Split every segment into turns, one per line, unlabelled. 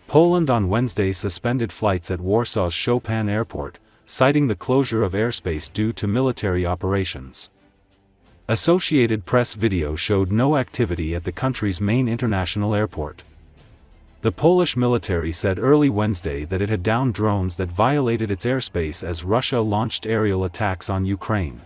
Poland on Wednesday suspended flights at Warsaw's Chopin airport, citing the closure of airspace due to military operations. Associated Press video showed no activity at the country's main international airport. The Polish military said early Wednesday that it had downed drones that violated its airspace as Russia launched aerial attacks on Ukraine.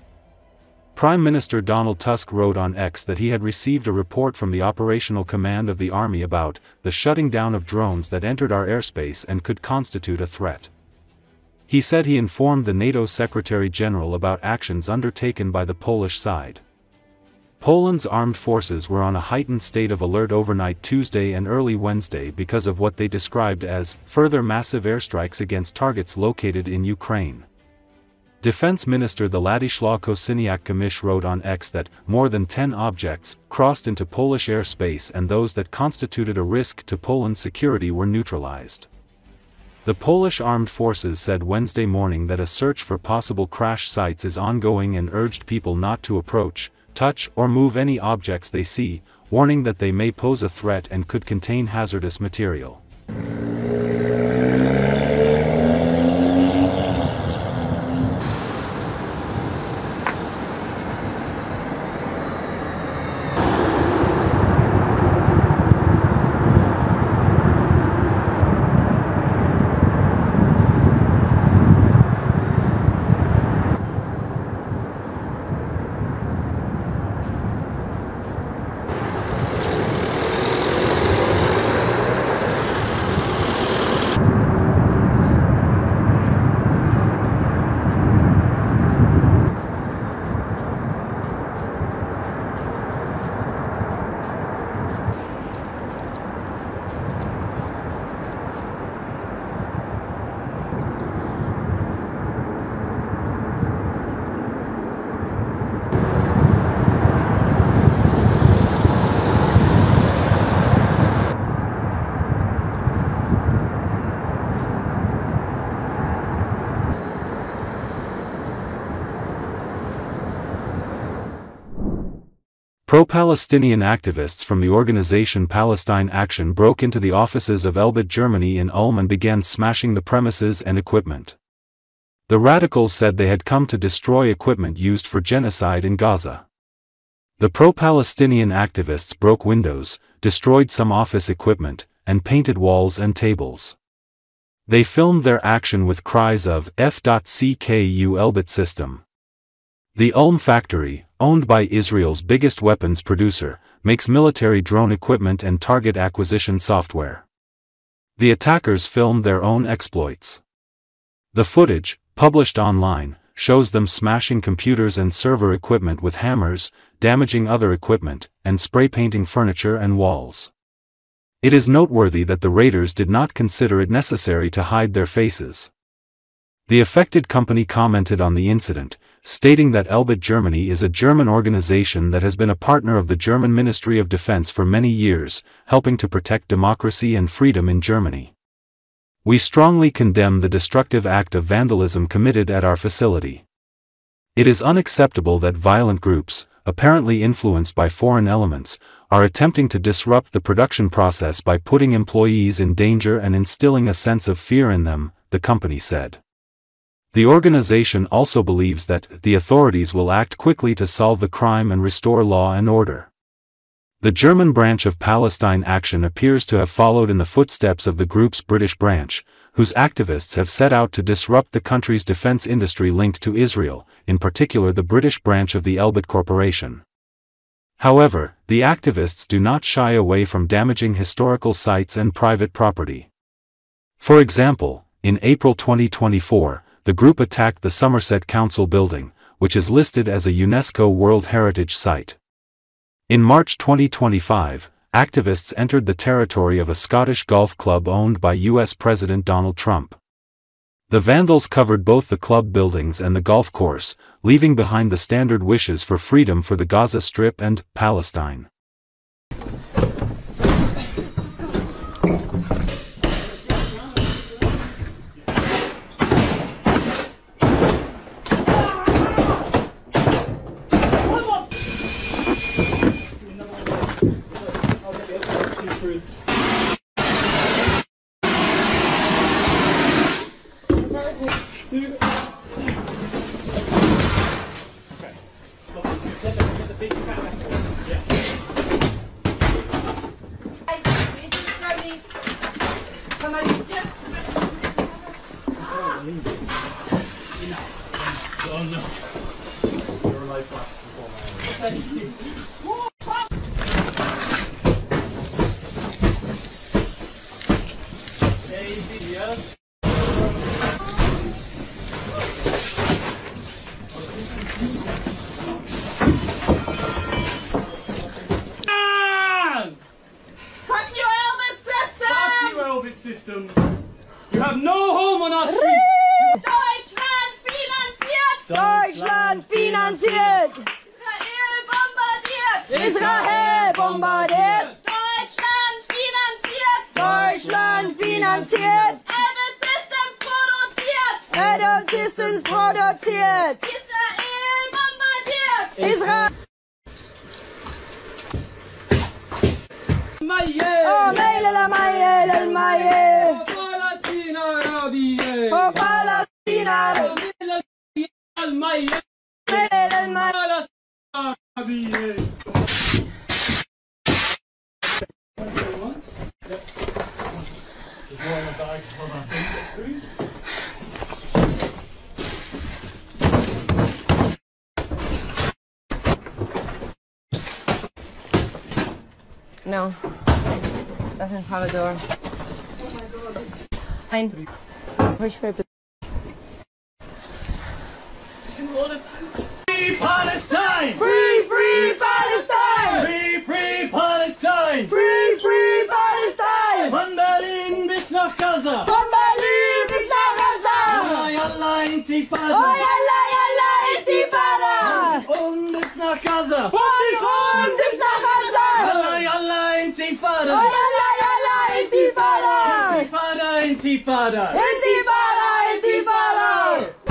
Prime Minister Donald Tusk wrote on X that he had received a report from the operational command of the army about the shutting down of drones that entered our airspace and could constitute a threat. He said he informed the NATO Secretary General about actions undertaken by the Polish side. Poland's armed forces were on a heightened state of alert overnight Tuesday and early Wednesday because of what they described as further massive airstrikes against targets located in Ukraine. Defense Minister Władysław Kosiniak-Kamysz wrote on X that more than 10 objects crossed into Polish airspace and those that constituted a risk to Poland's security were neutralized. The Polish armed forces said Wednesday morning that a search for possible crash sites is ongoing and urged people not to approach, touch or move any objects they see, warning that they may pose a threat and could contain hazardous material. Pro-Palestinian activists from the organization Palestine Action broke into the offices of Elbit Germany in Ulm and began smashing the premises and equipment. The radicals said they had come to destroy equipment used for genocide in Gaza. The pro-Palestinian activists broke windows, destroyed some office equipment, and painted walls and tables. They filmed their action with cries of F.CKU Elbit system. The Ulm factory, owned by Israel's biggest weapons producer, makes military drone equipment and target acquisition software. The attackers filmed their own exploits. The footage, published online, shows them smashing computers and server equipment with hammers, damaging other equipment, and spray painting furniture and walls. It is noteworthy that the raiders did not consider it necessary to hide their faces. The affected company commented on the incident, stating that Elbit Germany is a German organization that has been a partner of the German Ministry of Defense for many years, helping to protect democracy and freedom in Germany. We strongly condemn the destructive act of vandalism committed at our facility. It is unacceptable that violent groups, apparently influenced by foreign elements, are attempting to disrupt the production process by putting employees in danger and instilling a sense of fear in them, the company said. The organization also believes that the authorities will act quickly to solve the crime and restore law and order. The German branch of Palestine Action appears to have followed in the footsteps of the group's British branch, whose activists have set out to disrupt the country's defense industry linked to Israel, in particular the British branch of the Elbit Corporation. However, the activists do not shy away from damaging historical sites and private property. For example, in April 2024, the group attacked the Somerset Council building, which is listed as a UNESCO World Heritage Site. In March 2025, activists entered the territory of a Scottish golf club owned by US President Donald Trump. The vandals covered both the club buildings and the golf course, leaving behind the standard wishes for freedom for the Gaza Strip and Palestine.
yes?
Fuck you, Elbit Systems!
Fuck you, Elbit Systems! You have no home on our street!
Deutschland finanziert!
Deutschland finanziert!
Israel bombardiert!
Israel bombardiert!
Deutschland finanziert!
Deutschland finanziert!
Elbit Systems produziert!
NATO Systems produziert!
Israel bombardiert!
Israel!
Maye!
Oh, Maile, Maile, Maile!
Palestina, Arabiye!
Oh, Palestina!
Maye!
Maile, Maile!
Palestina, Arabiye!
No. Doesn't have a door. Oh my god. Fine. Push for it.
Free Palestine!
Free, free Palestine!
Free, free Palestine!
Free, free Palestine!
Von Berlin bis nach Gaza!
Von Berlin bis nach Gaza!
Yalla Intifada!
Oh, yalla, yalla, Intifada!
Und bis nach Gaza!
Und bis nach Gaza!
Yalla Intifada!
Oh, yalla, yalla, Intifada!
Intifada! Intifada!
Intifada, Intifada!